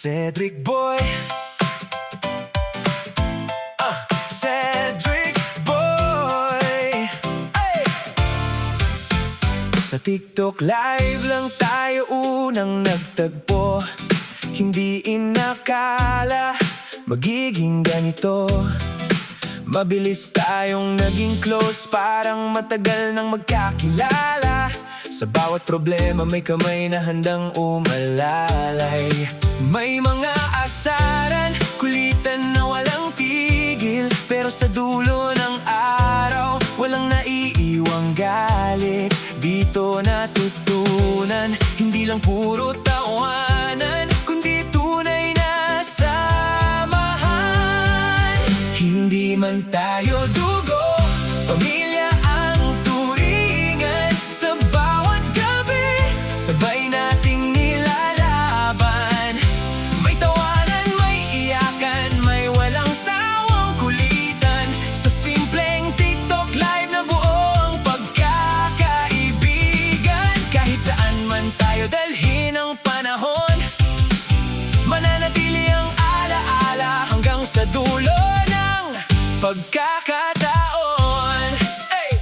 Cedric Boy. Cedric Boy. Ay! Sa TikTok live lang tayo unang nagtagpo. Hindi inakala magiging ganito. Mabilis tayong naging close, parang matagal nang magkakilala. Sa bawat problema may kamay na handang umalalay. May mga asaran, kulitan na walang tigil, pero sa dulo ng araw, walang naiiwang galit. Dito natutunan, hindi lang puro tawanan, kundi tunay na samahan. Hindi man tayo dugo, pamilya ang turingan. Sa bawat gabi, sabay nating nilalaban. May tawanan, may iyakan, may walang sawang kulitan. Sa simpleng TikTok live na buo ang pagkakaibigan. Kahit saan man tayo dalhin ang panahon, mananatili ang alaala hanggang sa dulo ng pagkakataon. Hey!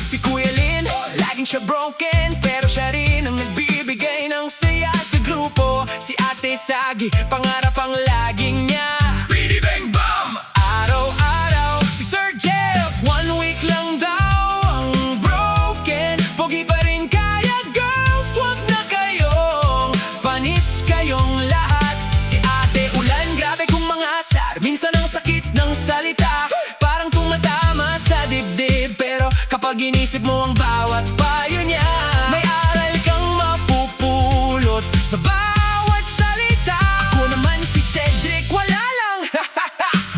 Si Kuya Lin, laging siya broken, pero siya rin ang nagbibigay ng saya sa grupo. Si Ate Sagi, pangarap ang laging niya. Bidi Bang Bam! Araw-araw, si Sir Jeff, 1 week lang daw ang broken. Pogi pa rin kaya girls, wag na kayong panis kayong lahat. Si Ate Ulan, grabe kung mga asar, minsan ang sakit ng salita, parang tumatama sa dibdib. Pero kapag inisip mo ang bawat payo niya, may aral kang mapupulot sa bawat salita. Ako naman si Cedric, wala lang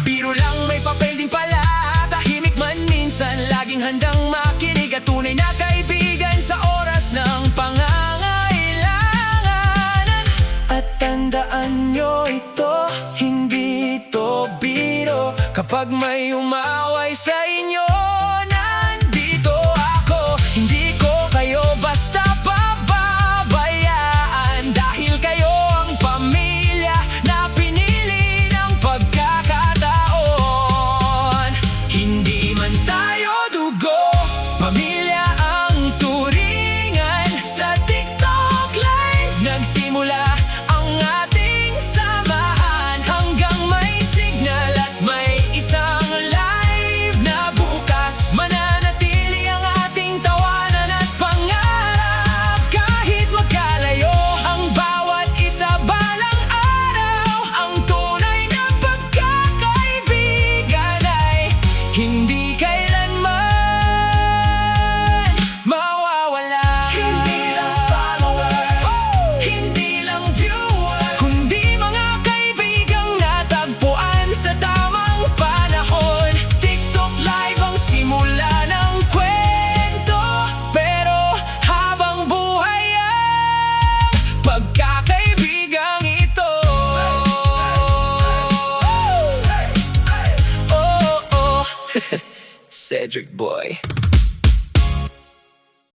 biro lang, may papel din pala. Tahimik man minsan, laging handang makinig at tunay na kaibigan sa oras ng pangangailangan. At tandaan nyo ito, hindi ito biro. Kapag may umaway sa inyo, nandito ako. Hindi ko kayo basta pababayaan, dahil kayo ang pamilya na pinili ng pagkakataon. Hindi man tayo dugo, pamilya ang turingan. Sa TikTok live nagsimula ang ating samahan, hanggang may signal at may isang live na bukas. Mananatili ang ating tawanan at pangarap, kahit magkalayo ang bawat isa. Balang araw, ang tunay na pagkakaibigan ay hindi kailanman mawawala. Hindi lang followers, hindi lang viewers, kundi mga kaibigang natagpuan sa tamang panahon. TikTok live ang simula ng kwento, pero habang buhay ang pagkakaibigang ito. Oh, oh. Cedric Boy.